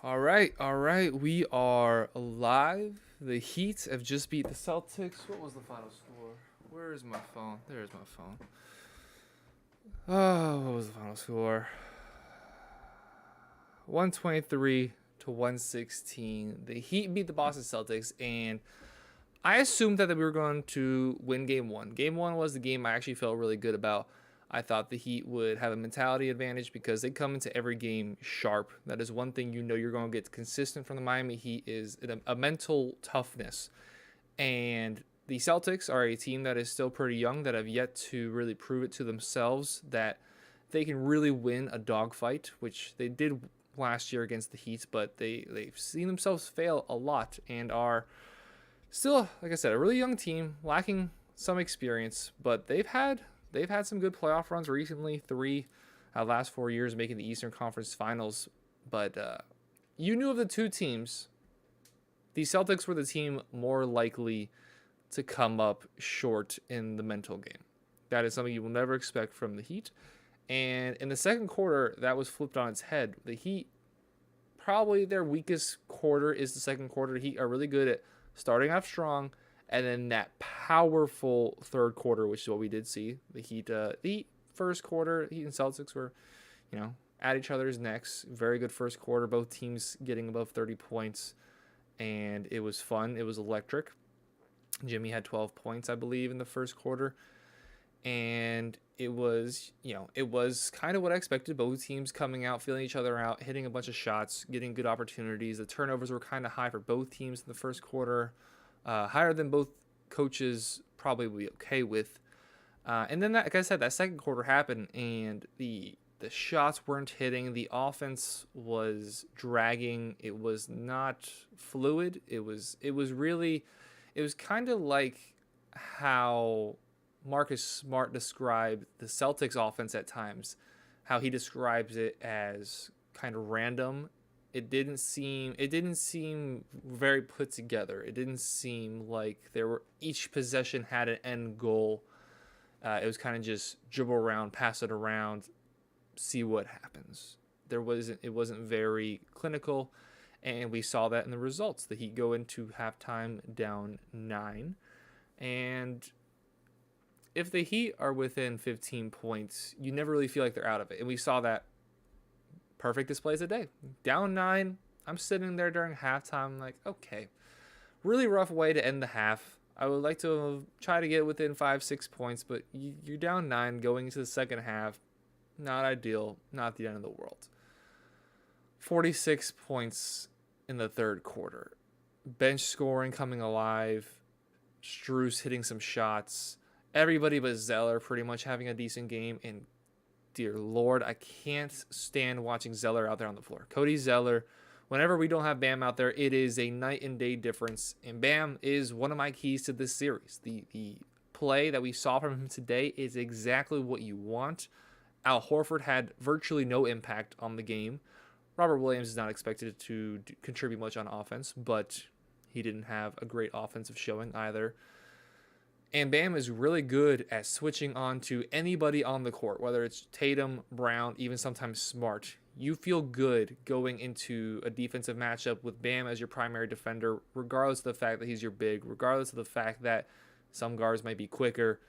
All right. We are live. The Heat have just beat the Celtics. What was the final score? Where is my phone? There's my phone. Oh, what was the final score? 123 to 116. The Heat beat the Boston Celtics, and I assumed that we were going to win game one. Game one was the game I actually felt really good about. I thought the Heat would have a mentality advantage because they come into every game sharp. That is one thing you're going to get consistent from the Miami Heat is a mental toughness. And the Celtics are a team that is still pretty young that have yet to really prove it to themselves that they can really win a dogfight, which they did last year against the Heat, but they've seen themselves fail a lot and are still, like I said, a really young team, lacking some experience, but they've had some good playoff runs recently. Three last 4 years making the Eastern Conference Finals. But you knew of the two teams, the Celtics were the team more likely to come up short in the mental game. That is something you will never expect from the Heat. And in the second quarter, that was flipped on its head. The Heat, probably their weakest quarter is the second quarter. The Heat are really good at starting off strong, and then that powerful third quarter, which is what we did see. The Heat first quarter, Heat and Celtics were, at each other's necks. Very good first quarter. Both teams getting above 30 points, and it was fun. It was electric. Jimmy had 12 points, I believe, in the first quarter, and it was kind of what I expected. Both teams coming out, feeling each other out, hitting a bunch of shots, getting good opportunities. The turnovers were kind of high for both teams in the first quarter. Higher than both coaches probably would be okay with. And then, like I said, that second quarter happened, and the shots weren't hitting. The offense was dragging. It was not fluid. It was kind of like how Marcus Smart described the Celtics offense at times, how he describes it as kind of random. It didn't seem very put together. It didn't seem like each possession had an end goal. It was kind of just dribble around, pass it around, see what happens. It wasn't very clinical, and we saw that in the results. The Heat go into halftime down 9, and if the Heat are within 15 points, you never really feel like they're out of it. And we saw that perfect displays today. Down 9, I'm sitting there during halftime like, okay, really rough way to end the half. I would like to try to get within 5-6 points, but you're down 9 going into the second half. Not ideal, not the end of the world. 46 points in the third quarter. Bench scoring coming alive. Strus hitting some shots. Everybody but Zeller pretty much having a decent game. And dear Lord, I can't stand watching Zeller out there on the floor. Cody Zeller, whenever we don't have Bam out there, it is a night and day difference. And Bam is one of my keys to this series. The play that we saw from him today is exactly what you want. Al Horford had virtually no impact on the game. Robert Williams is not expected to contribute much on offense, but he didn't have a great offensive showing either. And Bam is really good at switching on to anybody on the court, whether it's Tatum, Brown, even sometimes Smart. You feel good going into a defensive matchup with Bam as your primary defender, regardless of the fact that he's your big, regardless of the fact that some guards might be quicker.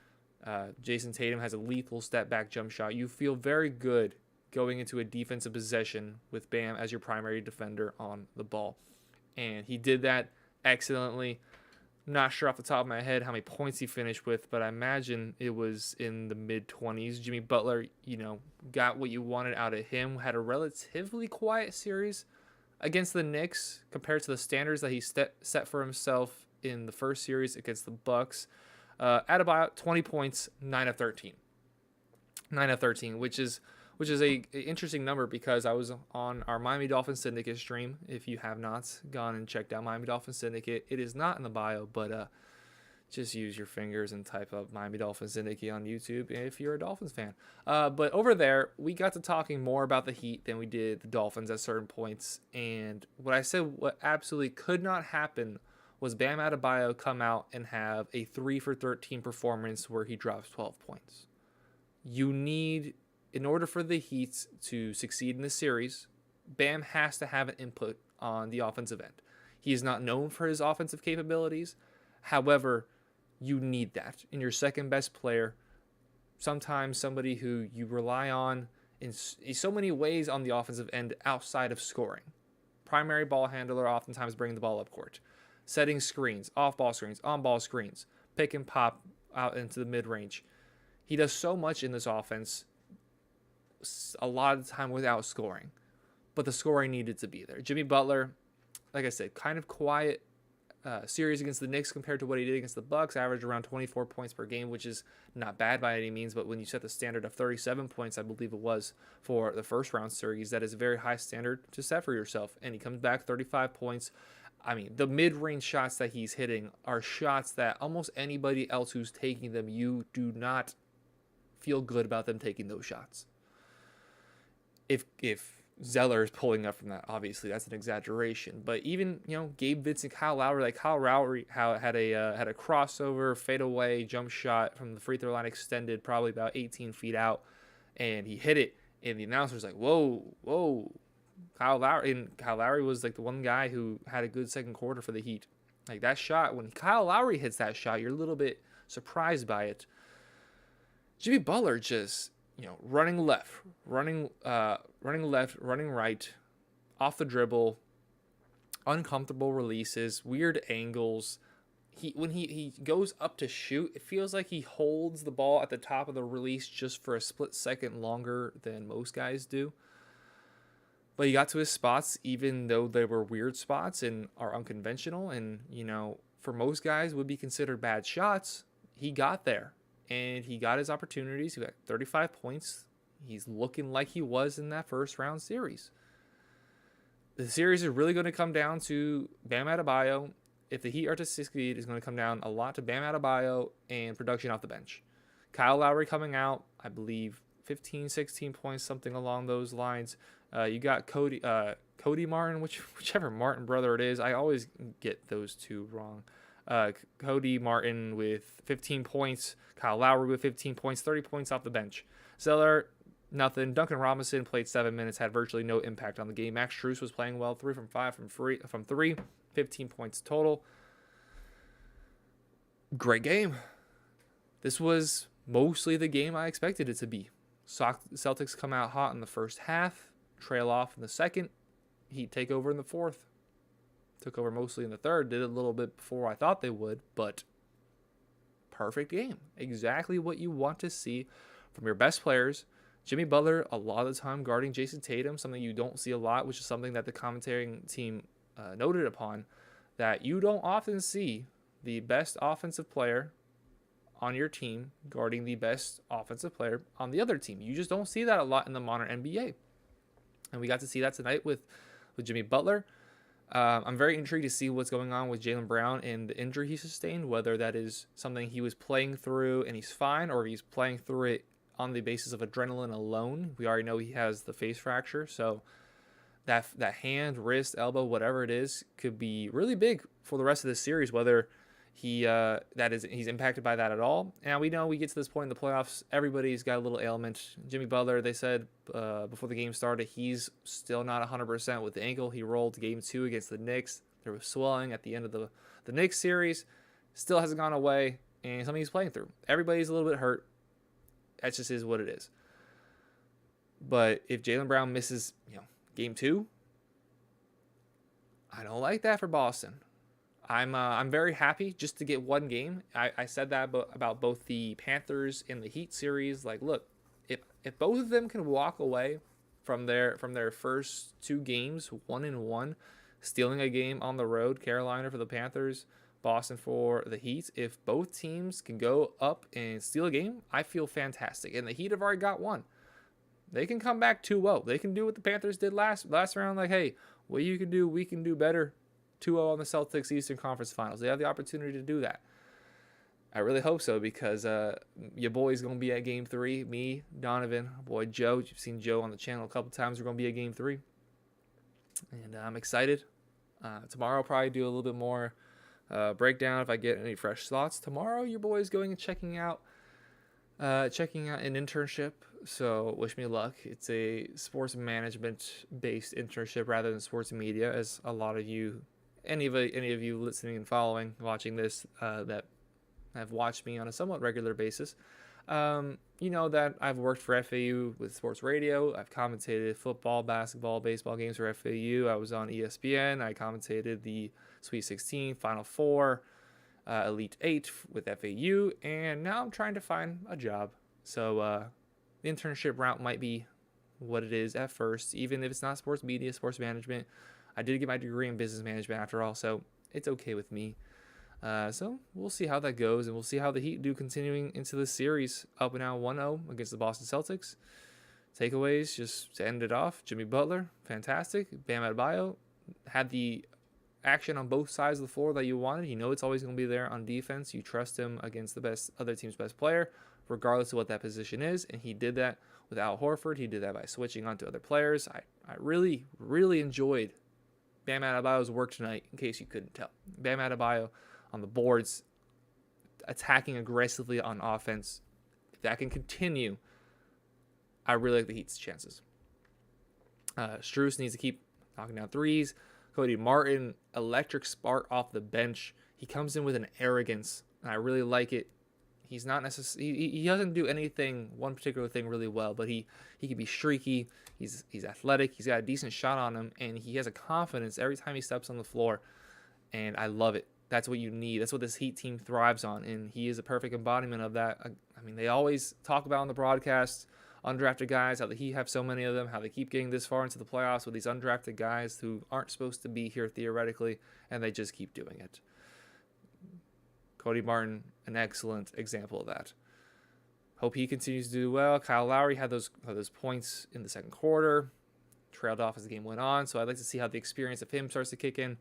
Jason Tatum has a lethal step-back jump shot. You feel very good going into a defensive possession with Bam as your primary defender on the ball. And he did that excellently. Not sure off the top of my head how many points he finished with, but I imagine it was in the mid-20s. Jimmy Butler, got what you wanted out of him. Had a relatively quiet series against the Knicks compared to the standards that he set for himself in the first series against the Bucks. At about 20 points, 9 of 13. 9 of 13, which is a interesting number because I was on our Miami Dolphins Syndicate stream. If you have not gone and checked out Miami Dolphins Syndicate, it is not in the bio, but just use your fingers and type up Miami Dolphins Syndicate on YouTube if you're a Dolphins fan. But over there, we got to talking more about the Heat than we did the Dolphins at certain points. And what I said, what absolutely could not happen was Bam Adebayo come out and have a 3 for 13 performance where he drops 12 points. In order for the Heat to succeed in this series, Bam has to have an input on the offensive end. He is not known for his offensive capabilities. However, you need that in your second best player. Sometimes somebody who you rely on in so many ways on the offensive end outside of scoring. Primary ball handler, oftentimes bringing the ball up court. Setting screens, off-ball screens, on-ball screens. Pick and pop out into the mid-range. He does so much in this offense, a lot of the time without scoring. But the scoring needed to be there. Jimmy Butler, like I said, kind of quiet series against the Knicks compared to what he did against the Bucks. Averaged around 24 points per game, which is not bad by any means. But when you set the standard of 37 points, I believe it was, for the first round series, that is a very high standard to set for yourself. And he comes back 35 points. I mean, the mid-range shots that he's hitting are shots that almost anybody else who's taking them, you do not feel good about them taking those shots. If Zeller is pulling up from that, obviously that's an exaggeration. But even, Gabe Vincent, Kyle Lowry, had a crossover, fadeaway jump shot from the free throw line, extended probably about 18 feet out, and he hit it. And the announcer's like, "Whoa, Kyle Lowry." And Kyle Lowry was like the one guy who had a good second quarter for the Heat. Like that shot, when Kyle Lowry hits that shot, you're a little bit surprised by it. Jimmy Butler just, running left, running right, off the dribble, uncomfortable releases, weird angles. When he goes up to shoot, it feels like he holds the ball at the top of the release just for a split second longer than most guys do. But he got to his spots, even though they were weird spots and are unconventional, and for most guys would be considered bad shots. He got there. And he got his opportunities. He got 35 points. He's looking like he was in that first round series. The series is really going to come down to Bam Adebayo. If the Heat are to succeed, it's going to come down a lot to Bam Adebayo and production off the bench. Kyle Lowry coming out, I believe 15, 16 points, something along those lines. You got Cody Martin, whichever Martin brother it is. I always get those two wrong. Cody Martin with 15 points, Kyle Lowry with 15 points, 30 points off the bench. Zeller, nothing. Duncan Robinson played 7 minutes, had virtually no impact on the game. Max Strus was playing well, 3 from 5 from 3, 15 points total. Great game. This was mostly the game I expected it to be. Celtics come out hot in the first half, trail off in the second, Heat take over in the fourth. Took over mostly in the third, did a little bit before I thought they would, but perfect game. Exactly what you want to see from your best players. Jimmy Butler, a lot of the time guarding Jason Tatum, something you don't see a lot, which is something that the commentating team noted upon, that you don't often see the best offensive player on your team guarding the best offensive player on the other team. You just don't see that a lot in the modern NBA. And we got to see that tonight with Jimmy Butler. I'm very intrigued to see what's going on with Jaylen Brown and the injury he sustained, whether that is something he was playing through and he's fine, or he's playing through it on the basis of adrenaline alone. We already know he has the face fracture, so that hand, wrist, elbow, whatever it is, could be really big for the rest of this series, whether he's impacted by that at all. And we know we get to this point in the playoffs, everybody's got a little ailment. Jimmy Butler, they said before the game started, he's still not 100% with the ankle. He rolled game 2 against the Knicks. There was swelling at the end of the Knicks series. Still hasn't gone away, and something he's playing through. Everybody's a little bit hurt. That just is what it is. But if Jaylen Brown misses, game 2, I don't like that for Boston. I'm very happy just to get one game. I said that about both the Panthers and the Heat series. Like, look, if both of them can walk away from their first 2 games 1-1, stealing a game on the road, Carolina for the Panthers, Boston for the Heat. If both teams can go up and steal a game, I feel fantastic. And the Heat have already got one. They can come back 2-0. They can do what the Panthers did last round. Like, hey, what you can do, we can do better. 2-0 on the Celtics Eastern Conference Finals. They have the opportunity to do that. I really hope so, because your boy's going to be at Game 3. Me, Donovan, boy Joe. You've seen Joe on the channel a couple times. We're going to be at Game 3. And I'm excited. Tomorrow I'll probably do a little bit more breakdown if I get any fresh thoughts. Tomorrow your boy's going and checking out an internship So wish me luck. It's a sports management based internship rather than sports media, as a lot of you, any of you listening and following, watching this, that have watched me on a somewhat regular basis, you know that I've worked for FAU with sports radio. I've commentated football, basketball, baseball games for FAU. I was on ESPN. I commentated the Sweet 16, Final Four, Elite 8 with FAU, and now I'm trying to find a job. So the internship route might be what it is at first, even if it's not sports media, sports management. I did get my degree in business management after all, so it's okay with me. So we'll see how that goes, and we'll see how the Heat do continuing into the series. Up and now 1-0 against the Boston Celtics. Takeaways, just to end it off, Jimmy Butler, fantastic. Bam Adebayo had the action on both sides of the floor that you wanted. You know it's always going to be there on defense. You trust him against the other team's best player, regardless of what that position is, and he did that with Al Horford. He did that by switching onto other players. I really, really enjoyed Bam Adebayo's work tonight, in case you couldn't tell. Bam Adebayo on the boards, attacking aggressively on offense. If that can continue, I really like the Heat's chances. Strus needs to keep knocking down threes. Cody Martin, electric spark off the bench. He comes in with an arrogance, and I really like it. He's not necessarily, he doesn't do anything, one particular thing really well, but he can be streaky. He's athletic. He's got a decent shot on him, and he has a confidence every time he steps on the floor, and I love it. That's what you need. That's what this Heat team thrives on, and he is a perfect embodiment of that. I mean, they always talk about on the broadcast undrafted guys, how the Heat have so many of them, how they keep getting this far into the playoffs with these undrafted guys who aren't supposed to be here theoretically, and they just keep doing it. Cody Martin, an excellent example of that. Hope he continues to do well. Kyle Lowry had those points in the second quarter, trailed off as the game went on, so I'd like to see how the experience of him starts to kick in,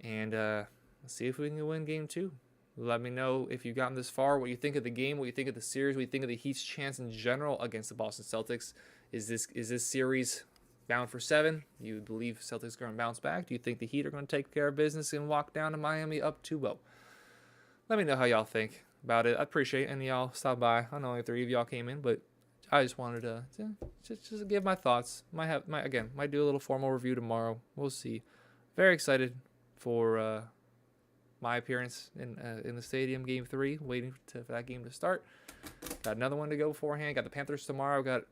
and let's see if we can win game 2. Let me know if you've gotten this far, what you think of the game, what you think of the series, what you think of the Heat's chance in general against the Boston Celtics. Is this series bound for 7? You believe Celtics are going to bounce back? Do you think the Heat are going to take care of business and walk down to Miami up 2-0? Let me know how y'all think about it. I appreciate any of y'all stop by. I know only 3 of y'all came in, but I just wanted to just give my thoughts. Might do a little formal review tomorrow. We'll see. Very excited for my appearance in the stadium, game 3, waiting for that game to start. Got another one to go beforehand. Got the Panthers tomorrow. Got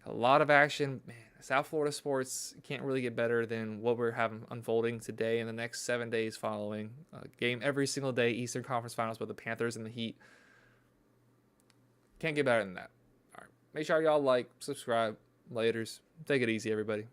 a lot of action. Man, South Florida sports can't really get better than what we're having unfolding today and the next 7 days following. Game every single day, Eastern Conference Finals with the Panthers and the Heat. Can't get better than that. All right, make sure y'all like, subscribe. Laters. Take it easy, everybody.